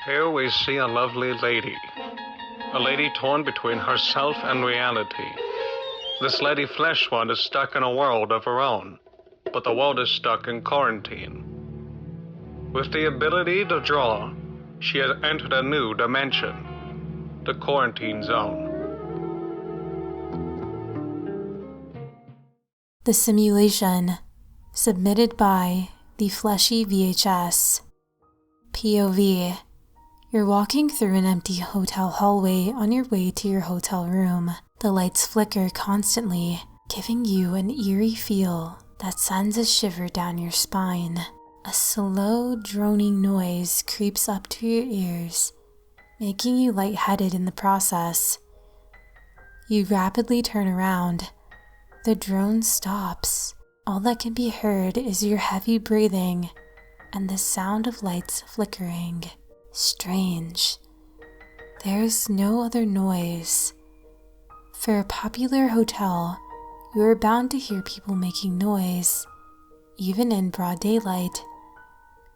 Here we see a lovely lady. A lady torn between herself and reality. This lady Fleshwood is stuck in a world of her own, but the world is stuck in quarantine. With the ability to draw, she has entered a new dimension, the quarantine zone. The simulation, submitted by THEFLESHYVHS. POV. You're walking through an empty hotel hallway on your way to your hotel room. The lights flicker constantly, giving you an eerie feel that sends a shiver down your spine. A slow, droning noise creeps up to your ears, making you lightheaded in the process. You rapidly turn around. The drone stops. All that can be heard is your heavy breathing and the sound of lights flickering. Strange. There's no other noise. For a popular hotel, you are bound to hear people making noise, even in broad daylight.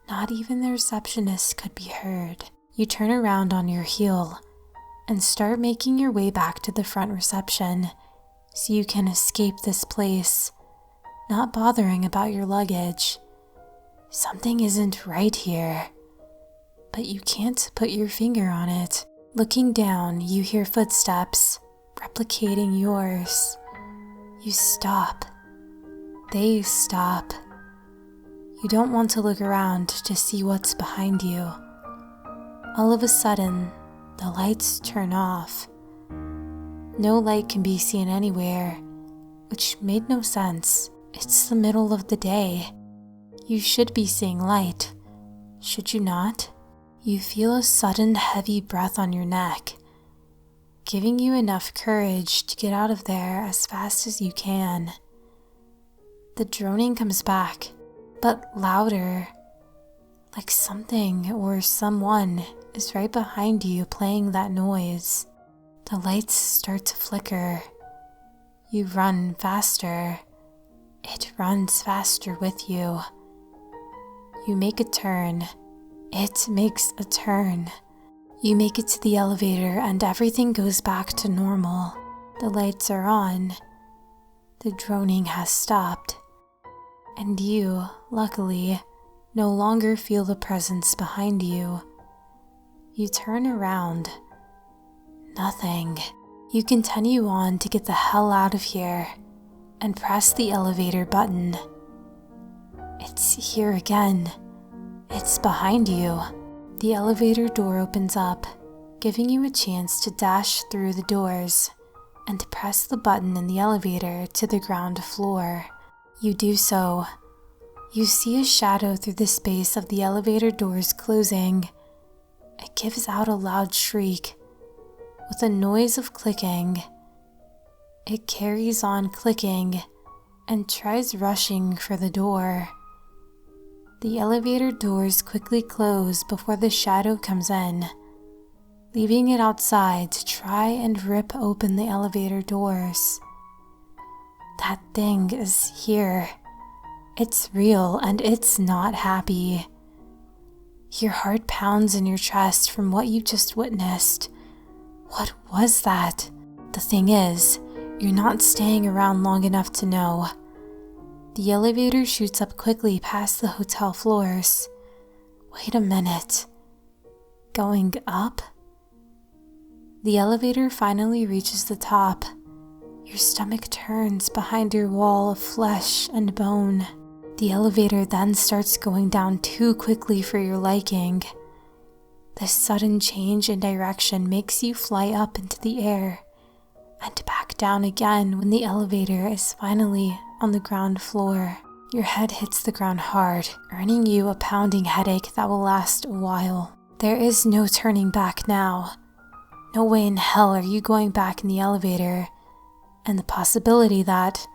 Not even the receptionist could be heard. You turn around on your heel and start making your way back to the front reception so you can escape this place, not bothering about your luggage. Something isn't right here, but you can't put your finger on it. Looking down, you hear footsteps, replicating yours. You stop. They stop. You don't want to look around to see what's behind you. All of a sudden, the lights turn off. No light can be seen anywhere, which made no sense. It's the middle of the day. You should be seeing light, should you not? You feel a sudden heavy breath on your neck, giving you enough courage to get out of there as fast as you can. The droning comes back, but louder, like something or someone is right behind you playing that noise. The lights start to flicker. You run faster. It runs faster with you. You make a turn. It makes a turn. You make it to the elevator and everything goes back to normal. The lights are on. The droning has stopped. And you, luckily, no longer feel the presence behind you. You turn around. Nothing. You continue on to get the hell out of here and press the elevator button. It's here again. It's behind you. The elevator door opens up, giving you a chance to dash through the doors and press the button in the elevator to the ground floor. You do so. You see a shadow through the space of the elevator doors closing. It gives out a loud shriek with a noise of clicking. It carries on clicking and tries rushing for the door. The elevator doors quickly close before the shadow comes in, leaving it outside to try and rip open the elevator doors. That thing is here. It's real and it's not happy. Your heart pounds in your chest from what you just witnessed. What was that? The thing is, you're not staying around long enough to know. The elevator shoots up quickly past the hotel floors. Wait a minute. Going up? The elevator finally reaches the top. Your stomach turns behind your wall of flesh and bone. The elevator then starts going down too quickly for your liking. This sudden change in direction makes you fly up into the air and back down again when the elevator is finally on the ground floor. Your head hits the ground hard, earning you a pounding headache that will last a while. There is no turning back now. No way in hell are you going back in the elevator, and the possibility that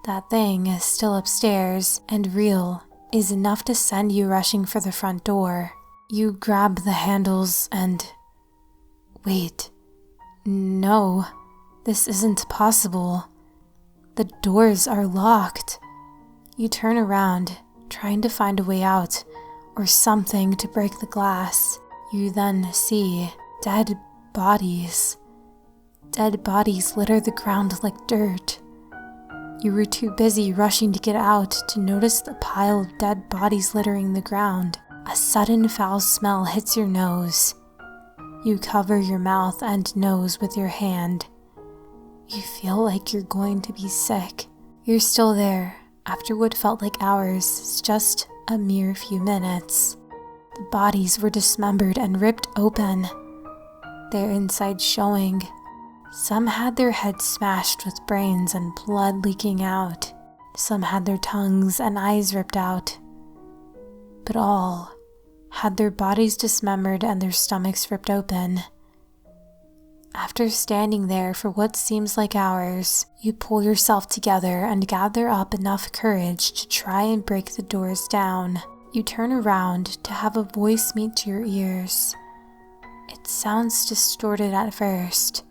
that thing is still upstairs and real is enough to send you rushing for the front door. You grab the handles and... Wait. No, this isn't possible. The doors are locked. You turn around, trying to find a way out or something to break the glass. You then see dead bodies. Dead bodies litter the ground like dirt. You were too busy rushing to get out to notice the pile of dead bodies littering the ground. A sudden foul smell hits your nose. You cover your mouth and nose with your hand. You feel like you're going to be sick. You're still there after what felt like hours, just a mere few minutes. The bodies were dismembered and ripped open, their insides showing. Some had their heads smashed with brains and blood leaking out. Some had their tongues and eyes ripped out. But all had their bodies dismembered and their stomachs ripped open. After standing there for what seems like hours, you pull yourself together and gather up enough courage to try and break the doors down. You turn around to have a voice meet to your ears. It sounds distorted at first,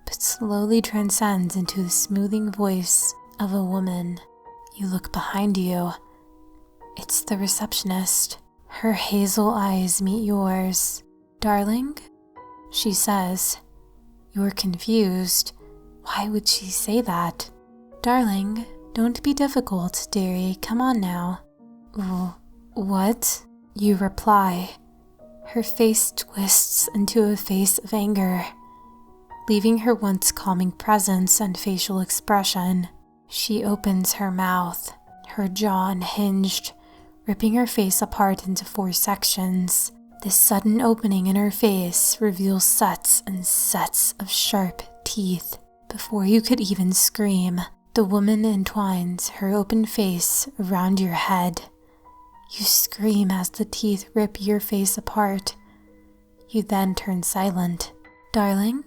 but slowly transcends into the smoothing voice of a woman. You look behind you. It's the receptionist. Her hazel eyes meet yours. "Darling?" she says. You're confused. Why would she say that? "Darling, don't be difficult, dearie. Come on now." What? You reply. Her face twists into a face of anger, leaving her once calming presence and facial expression. She opens her mouth, her jaw unhinged, ripping her face apart into 4 sections. This sudden opening in her face reveals sets and sets of sharp teeth. Before you could even scream, the woman entwines her open face around your head. You scream as the teeth rip your face apart. You then turn silent. "Darling?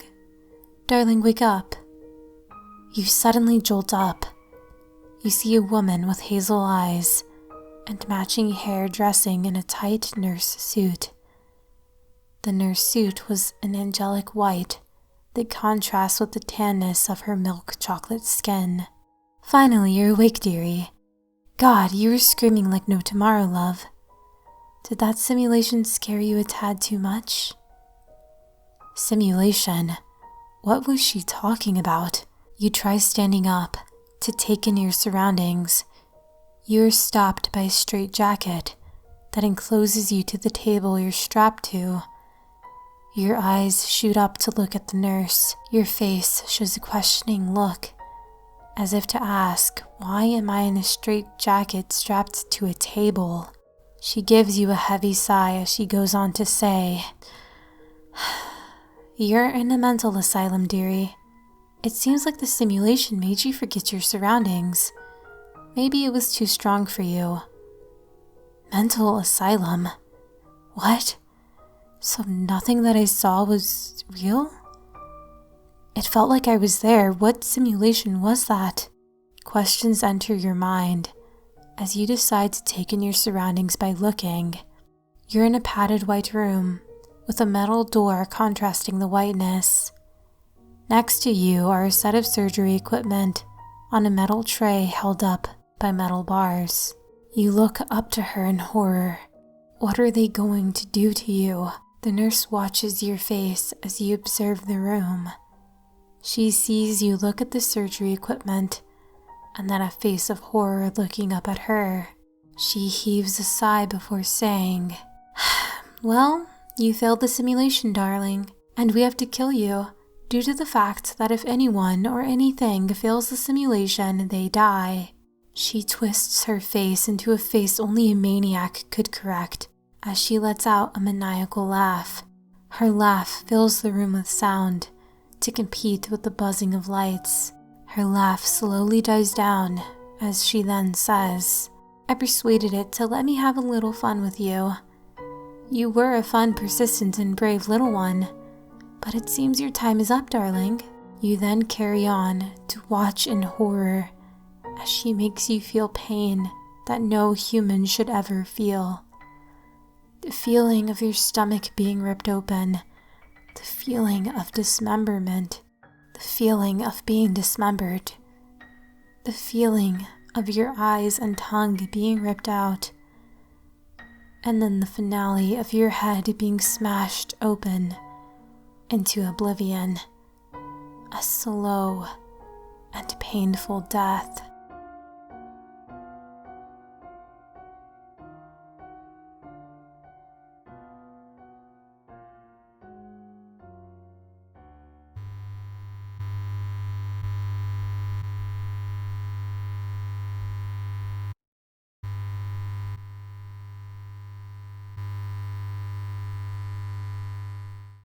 Darling, wake up." You suddenly jolt up. You see a woman with hazel eyes and matching hair dressing in a tight nurse suit. The nurse suit was an angelic white that contrasts with the tanness of her milk chocolate skin. "Finally, you're awake, dearie. God, you were screaming like no tomorrow, love. Did that simulation scare you a tad too much?" Simulation? What was she talking about? You try standing up to take in your surroundings. You're stopped by a straitjacket that encloses you to the table you're strapped to. Your eyes shoot up to look at the nurse. Your face shows a questioning look, as if to ask, why am I in a straitjacket strapped to a table? She gives you a heavy sigh as she goes on to say, "You're in a mental asylum, dearie. It seems like the simulation made you forget your surroundings. Maybe it was too strong for you." Mental asylum? What? So nothing that I saw was real? It felt like I was there. What simulation was that? Questions enter your mind as you decide to take in your surroundings by looking. You're in a padded white room with a metal door contrasting the whiteness. Next to you are a set of surgery equipment on a metal tray held up by metal bars. You look up to her in horror. What are they going to do to you? The nurse watches your face as you observe the room. She sees you look at the surgery equipment and then a face of horror looking up at her. She heaves a sigh before saying, "Well, you failed the simulation, darling, and we have to kill you due to the fact that if anyone or anything fails the simulation, they die." She twists her face into a face only a maniac could correct as she lets out a maniacal laugh. Her laugh fills the room with sound to compete with the buzzing of lights. Her laugh slowly dies down as she then says, "I persuaded it to let me have a little fun with you. You were a fun, persistent, and brave little one, but it seems your time is up, darling." You then carry on to watch in horror as she makes you feel pain that no human should ever feel. The feeling of your stomach being ripped open, the feeling of dismemberment, the feeling of being dismembered, the feeling of your eyes and tongue being ripped out. and then the finale of your head being smashed open into oblivion. A slow and painful death.